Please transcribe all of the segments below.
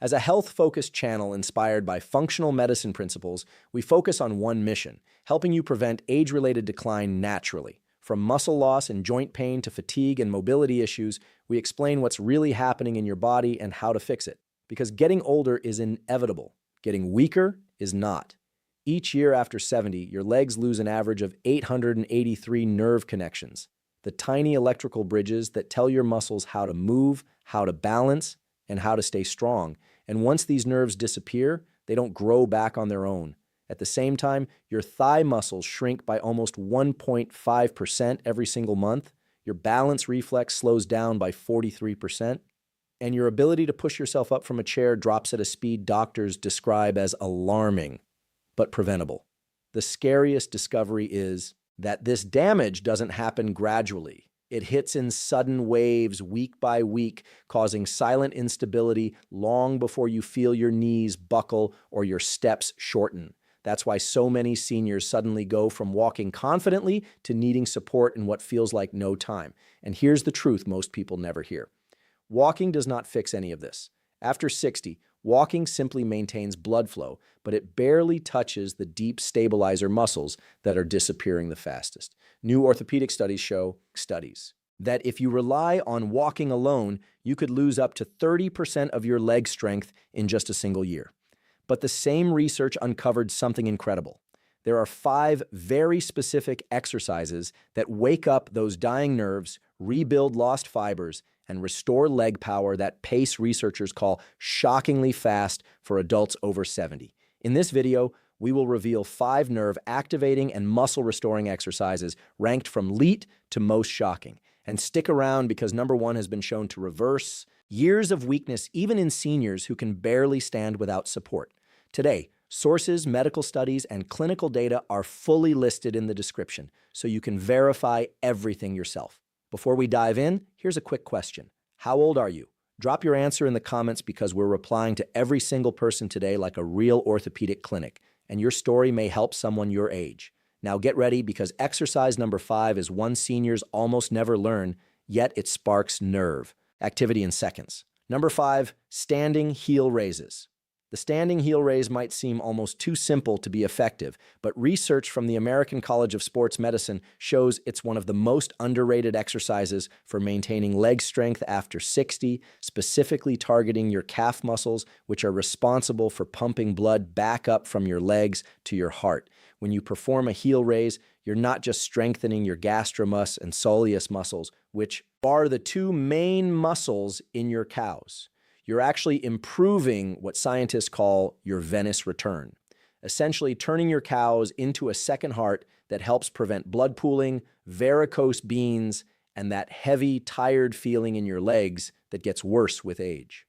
As a health-focused channel inspired by functional medicine principles, we focus on one mission, helping you prevent age-related decline naturally. From muscle loss and joint pain to fatigue and mobility issues, we explain what's really happening in your body and how to fix it. Because getting older is inevitable. Getting weaker is not. Each year after 70, your legs lose an average of 883 nerve connections, the tiny electrical bridges that tell your muscles how to move, how to balance, and how to stay strong. And once these nerves disappear, they don't grow back on their own. At the same time, your thigh muscles shrink by almost 1.5% every single month, your balance reflex slows down by 43%, and your ability to push yourself up from a chair drops at a speed doctors describe as alarming, but preventable. The scariest discovery is that this damage doesn't happen gradually. It hits in sudden waves week by week, causing silent instability long before you feel your knees buckle or your steps shorten. That's why so many seniors suddenly go from walking confidently to needing support in what feels like no time. And here's the truth most people never hear. Walking does not fix any of this. After 60, walking simply maintains blood flow, but it barely touches the deep stabilizer muscles that are disappearing the fastest. New orthopedic studies show that if you rely on walking alone, you could lose up to 30% of your leg strength in just a single year. But the same research uncovered something incredible. There are 5 very specific exercises that wake up those dying nerves, rebuild lost fibers, and restore leg power that pace researchers call shockingly fast for adults over 70. In this video, we will reveal 5 nerve-activating and muscle-restoring exercises ranked from least to most shocking. And stick around because number 1 has been shown to reverse years of weakness even in seniors who can barely stand without support. Today, sources, medical studies, and clinical data are fully listed in the description, so you can verify everything yourself. Before we dive in, here's a quick question. How old are you? Drop your answer in the comments because we're replying to every single person today like a real orthopedic clinic, and your story may help someone your age. Now get ready because exercise number 5 is one seniors almost never learn, yet it sparks nerve activity in seconds. Number 5, standing heel raises. The standing heel raise might seem almost too simple to be effective, but research from the American College of Sports Medicine shows it's one of the most underrated exercises for maintaining leg strength after 60, specifically targeting your calf muscles, which are responsible for pumping blood back up from your legs to your heart. When you perform a heel raise, you're not just strengthening your gastrocnemius and soleus muscles, which are the 2 main muscles in your cows. You're actually improving what scientists call your venous return, essentially turning your cows into a second heart that helps prevent blood pooling, varicose veins, and that heavy, tired feeling in your legs that gets worse with age.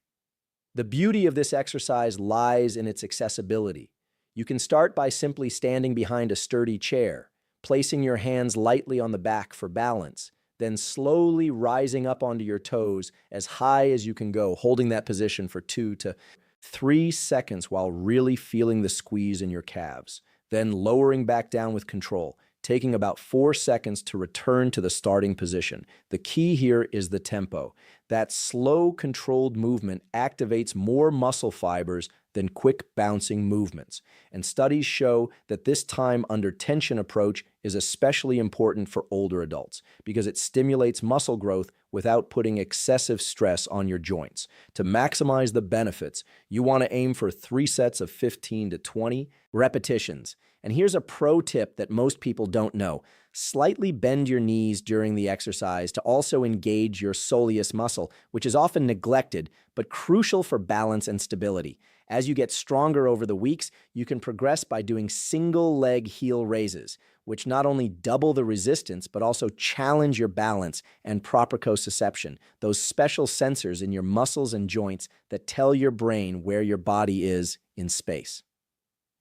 The beauty of this exercise lies in its accessibility. You can start by simply standing behind a sturdy chair, placing your hands lightly on the back for balance, then slowly rising up onto your toes as high as you can go, holding that position for 2 to 3 seconds while really feeling the squeeze in your calves, then lowering back down with control, taking about 4 seconds to return to the starting position. The key here is the tempo. That slow, controlled movement activates more muscle fibers than quick bouncing movements. And studies show that this time under tension approach is especially important for older adults because it stimulates muscle growth without putting excessive stress on your joints. To maximize the benefits, you want to aim for 3 sets of 15 to 20 repetitions. And here's a pro tip that most people don't know. Slightly bend your knees during the exercise to also engage your soleus muscle, which is often neglected but crucial for balance and stability. As you get stronger over the weeks, you can progress by doing single leg heel raises, which not only double the resistance, but also challenge your balance and proprioception, those special sensors in your muscles and joints that tell your brain where your body is in space.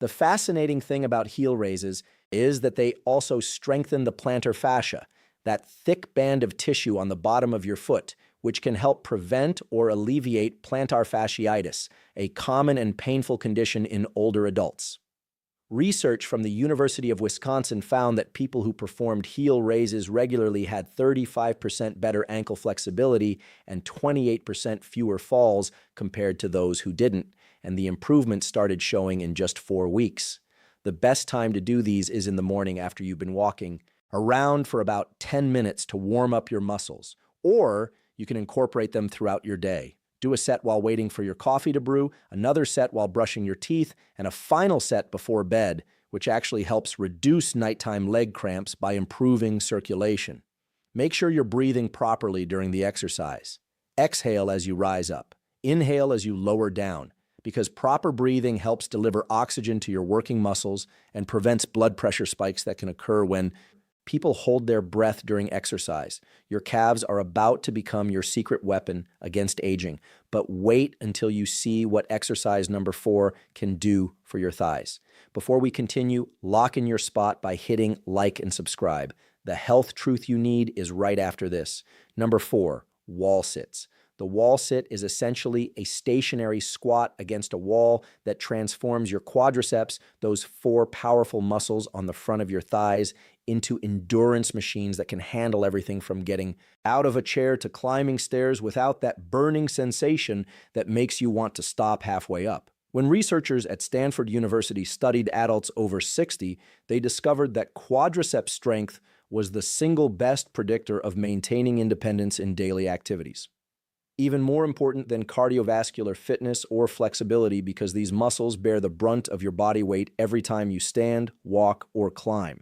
The fascinating thing about heel raises is that they also strengthen the plantar fascia, that thick band of tissue on the bottom of your foot, which can help prevent or alleviate plantar fasciitis, a common and painful condition in older adults. Research from the University of Wisconsin found that people who performed heel raises regularly had 35% better ankle flexibility and 28% fewer falls compared to those who didn't, and the improvement started showing in just 4 weeks. The best time to do these is in the morning after you've been walking around for about 10 minutes to warm up your muscles, or you can incorporate them throughout your day. Do a set while waiting for your coffee to brew, another set while brushing your teeth, and a final set before bed, which actually helps reduce nighttime leg cramps by improving circulation. Make sure you're breathing properly during the exercise. Exhale as you rise up. Inhale as you lower down, because proper breathing helps deliver oxygen to your working muscles and prevents blood pressure spikes that can occur when people hold their breath during exercise. Your calves are about to become your secret weapon against aging, but wait until you see what exercise number 4 can do for your thighs. Before we continue, lock in your spot by hitting like and subscribe. The health truth you need is right after this. Number 4, wall sits. The wall sit is essentially a stationary squat against a wall that transforms your quadriceps, those 4 powerful muscles on the front of your thighs, into endurance machines that can handle everything from getting out of a chair to climbing stairs without that burning sensation that makes you want to stop halfway up. When researchers at Stanford University studied adults over 60, they discovered that quadriceps strength was the single best predictor of maintaining independence in daily activities. Even more important than cardiovascular fitness or flexibility, because these muscles bear the brunt of your body weight every time you stand, walk, or climb.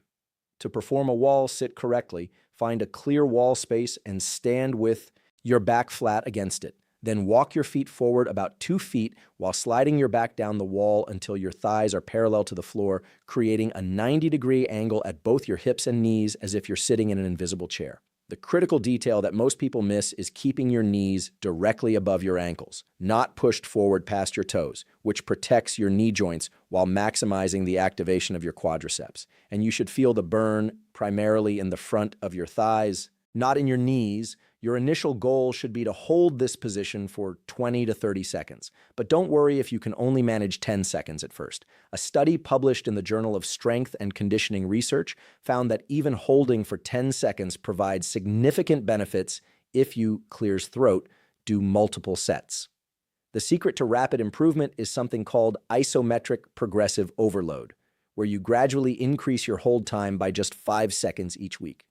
To perform a wall sit correctly, find a clear wall space and stand with your back flat against it. Then walk your feet forward about 2 feet while sliding your back down the wall until your thighs are parallel to the floor, creating a 90-degree angle at both your hips and knees as if you're sitting in an invisible chair. The critical detail that most people miss is keeping your knees directly above your ankles, not pushed forward past your toes, which protects your knee joints while maximizing the activation of your quadriceps. And you should feel the burn primarily in the front of your thighs, not in your knees. Your initial goal should be to hold this position for 20 to 30 seconds. But don't worry if you can only manage 10 seconds at first. A study published in the Journal of Strength and Conditioning Research found that even holding for 10 seconds provides significant benefits if you, clears throat, do multiple sets. The secret to rapid improvement is something called isometric progressive overload, where you gradually increase your hold time by just 5 seconds each week.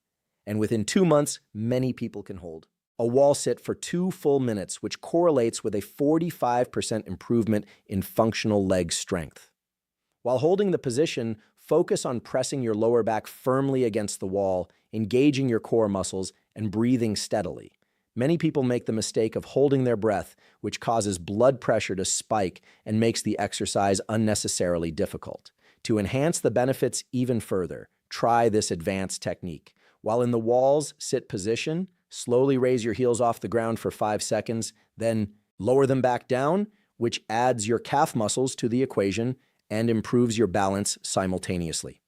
And within 2 months, many people can hold a wall sit for 2 full minutes, which correlates with a 45% improvement in functional leg strength. While holding the position, focus on pressing your lower back firmly against the wall, engaging your core muscles, and breathing steadily. Many people make the mistake of holding their breath, which causes blood pressure to spike and makes the exercise unnecessarily difficult. To enhance the benefits even further, try this advanced technique. While in the walls sit position, slowly raise your heels off the ground for 5 seconds, then lower them back down, which adds your calf muscles to the equation and improves your balance simultaneously.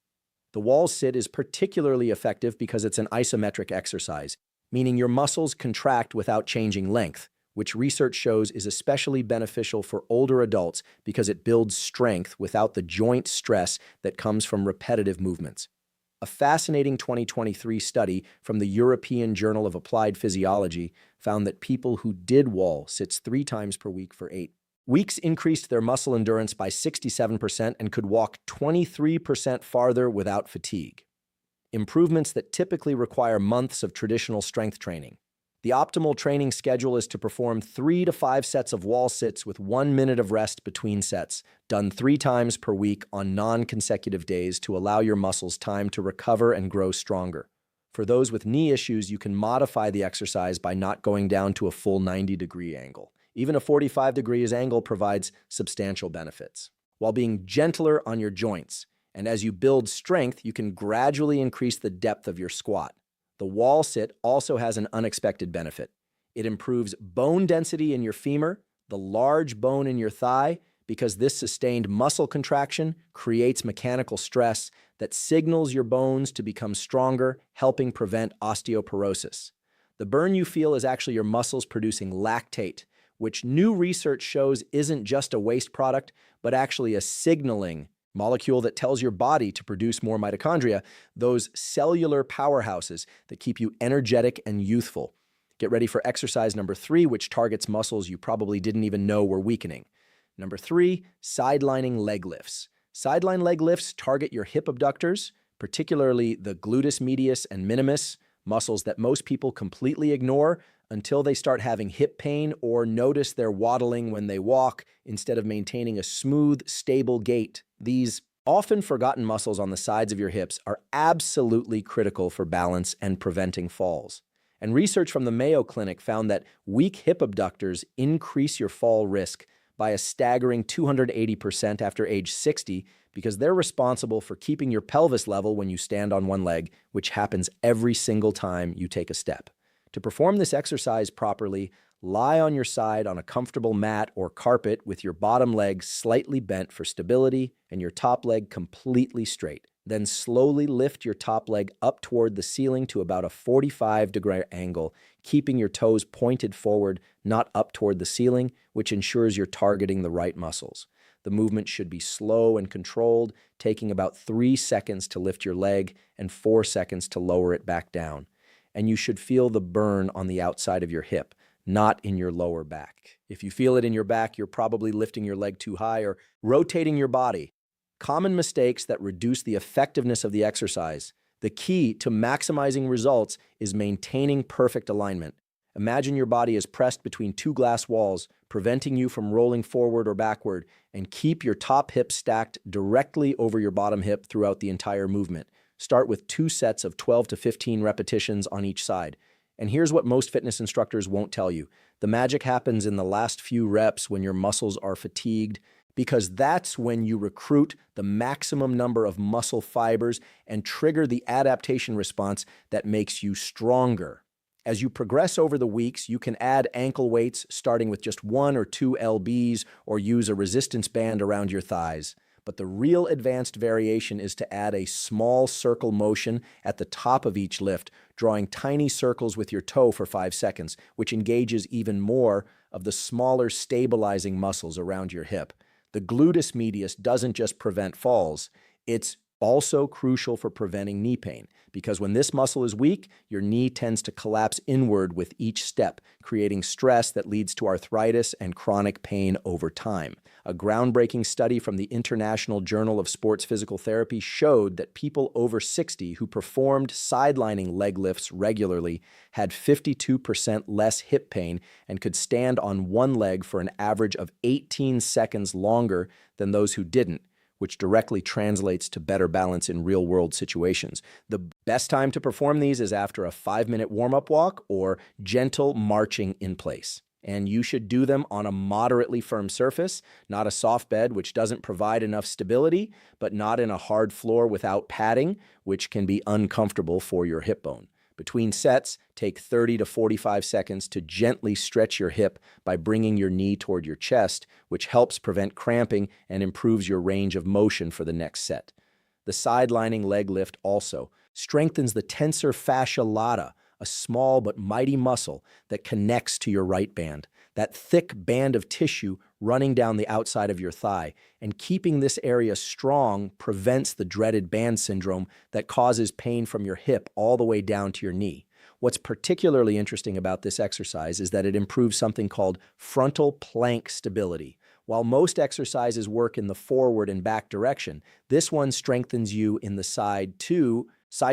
The wall sit is particularly effective because it's an isometric exercise, meaning your muscles contract without changing length, which research shows is especially beneficial for older adults because it builds strength without the joint stress that comes from repetitive movements. A fascinating 2023 study from the European Journal of Applied Physiology found that people who did wall sits 3 times per week for 8 weeks increased their muscle endurance by 67% and could walk 23% farther without fatigue. Improvements that typically require months of traditional strength training. The optimal training schedule is to perform 3 to 5 sets of wall sits with 1 minute of rest between sets, done 3 times per week on non-consecutive days to allow your muscles time to recover and grow stronger. For those with knee issues, you can modify the exercise by not going down to a full 90-degree angle. Even a 45 degrees angle provides substantial benefits, while being gentler on your joints. And as you build strength, you can gradually increase the depth of your squat. The wall sit also has an unexpected benefit. It improves bone density in your femur, the large bone in your thigh, because this sustained muscle contraction creates mechanical stress that signals your bones to become stronger, helping prevent osteoporosis. The burn you feel is actually your muscles producing lactate, which new research shows isn't just a waste product, but actually a signaling molecule that tells your body to produce more mitochondria, those cellular powerhouses that keep you energetic and youthful. Get ready for exercise number 3, which targets muscles you probably didn't even know were weakening. Number 3, sidelining leg lifts. Sideline leg lifts target your hip abductors, particularly the gluteus medius and minimus, muscles that most people completely ignore until they start having hip pain or notice they're waddling when they walk instead of maintaining a smooth, stable gait. These often forgotten muscles on the sides of your hips are absolutely critical for balance and preventing falls. And research from the Mayo Clinic found that weak hip abductors increase your fall risk by a staggering 280% after age 60 because they're responsible for keeping your pelvis level when you stand on one leg, which happens every single time you take a step. To perform this exercise properly, lie on your side on a comfortable mat or carpet with your bottom leg slightly bent for stability and your top leg completely straight. Then slowly lift your top leg up toward the ceiling to about a 45-degree angle, keeping your toes pointed forward, not up toward the ceiling, which ensures you're targeting the right muscles. The movement should be slow and controlled, taking about 3 seconds to lift your leg and 4 seconds to lower it back down. And you should feel the burn on the outside of your hip, not in your lower back. If you feel it in your back, you're probably lifting your leg too high or rotating your body. Common mistakes that reduce the effectiveness of the exercise. The key to maximizing results is maintaining perfect alignment. Imagine your body is pressed between 2 glass walls, preventing you from rolling forward or backward, and keep your top hip stacked directly over your bottom hip throughout the entire movement. Start with 2 sets of 12 to 15 repetitions on each side. And here's what most fitness instructors won't tell you. The magic happens in the last few reps when your muscles are fatigued, because that's when you recruit the maximum number of muscle fibers and trigger the adaptation response that makes you stronger. As you progress over the weeks, you can add ankle weights starting with just 1 or 2 lbs or use a resistance band around your thighs. But the real advanced variation is to add a small circle motion at the top of each lift, drawing tiny circles with your toe for 5 seconds, which engages even more of the smaller stabilizing muscles around your hip. The gluteus medius doesn't just prevent falls, it's also crucial for preventing knee pain, because when this muscle is weak, your knee tends to collapse inward with each step, creating stress that leads to arthritis and chronic pain over time. A groundbreaking study from the International Journal of Sports Physical Therapy showed that people over 60 who performed sidelining leg lifts regularly had 52% less hip pain and could stand on one leg for an average of 18 seconds longer than those who didn't, which directly translates to better balance in real-world situations. The best time to perform these is after a 5-minute warm-up walk or gentle marching in place. And you should do them on a moderately firm surface, not a soft bed, which doesn't provide enough stability, but not in a hard floor without padding, which can be uncomfortable for your hip bone. Between sets, take 30 to 45 seconds to gently stretch your hip by bringing your knee toward your chest, which helps prevent cramping and improves your range of motion for the next set. The sidelining leg lift also strengthens the tensor fascia lata, a small but mighty muscle that connects to your right band, that thick band of tissue running down the outside of your thigh. And keeping this area strong prevents the dreaded band syndrome that causes pain from your hip all the way down to your knee. What's particularly interesting about this exercise is that it improves something called frontal plank stability. While most exercises work in the forward and back direction, this one strengthens you in the side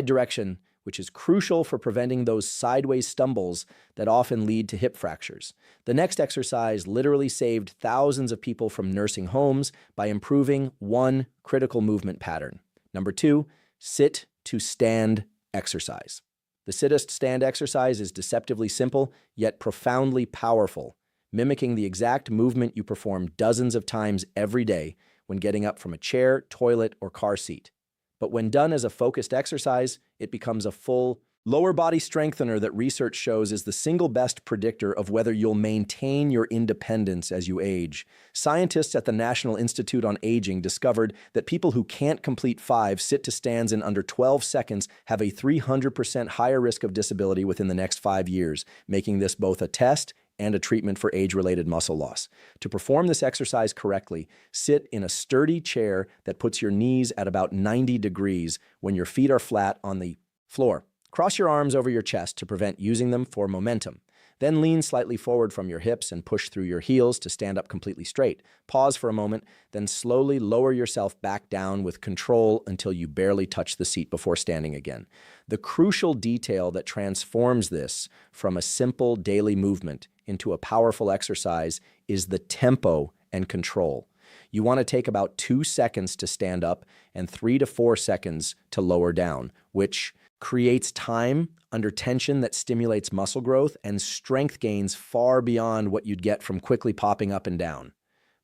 direction, which is crucial for preventing those sideways stumbles that often lead to hip fractures. The next exercise literally saved thousands of people from nursing homes by improving one critical movement pattern. Number 2, sit to stand exercise. The sit-to-stand exercise is deceptively simple, yet profoundly powerful, mimicking the exact movement you perform dozens of times every day when getting up from a chair, toilet, or car seat. But when done as a focused exercise, it becomes a full lower body strengthener that research shows is the single best predictor of whether you'll maintain your independence as you age. Scientists at the National Institute on Aging discovered that people who can't complete 5 sit-to-stands in under 12 seconds have a 300% higher risk of disability within the next 5 years, making this both a test and a treatment for age-related muscle loss. To perform this exercise correctly, sit in a sturdy chair that puts your knees at about 90 degrees when your feet are flat on the floor. Cross your arms over your chest to prevent using them for momentum. Then lean slightly forward from your hips and push through your heels to stand up completely straight. Pause for a moment, then slowly lower yourself back down with control until you barely touch the seat before standing again. The crucial detail that transforms this from a simple daily movement into a powerful exercise is the tempo and control. You want to take about 2 seconds to stand up and 3 to 4 seconds to lower down, which creates time under tension that stimulates muscle growth and strength gains far beyond what you'd get from quickly popping up and down.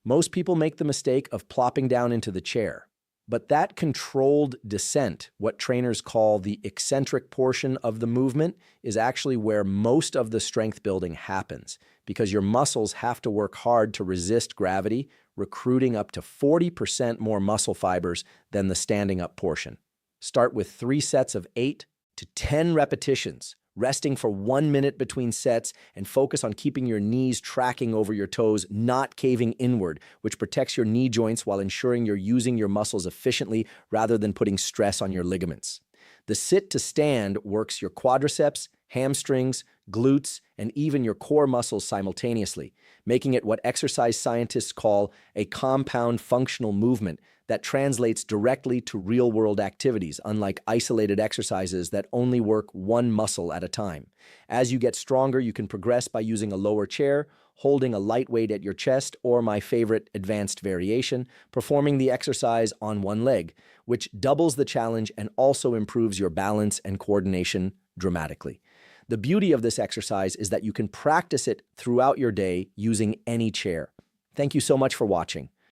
Most people make the mistake of plopping down into the chair, but that controlled descent, what trainers call the eccentric portion of the movement, is actually where most of the strength building happens because your muscles have to work hard to resist gravity, recruiting up to 40% more muscle fibers than the standing up portion. Start with 3 sets of 8 to 10 repetitions, resting for 1 minute between sets, and focus on keeping your knees tracking over your toes, not caving inward, which protects your knee joints while ensuring you're using your muscles efficiently rather than putting stress on your ligaments. The sit to stand works your quadriceps, hamstrings, glutes, and even your core muscles simultaneously, making it what exercise scientists call a compound functional movement that translates directly to real-world activities, unlike isolated exercises that only work one muscle at a time. As you get stronger, you can progress by using a lower chair, holding a light weight at your chest, or my favorite advanced variation, performing the exercise on one leg, which doubles the challenge and also improves your balance and coordination dramatically. The beauty of this exercise is that you can practice it throughout your day using any chair. Thank you so much for watching.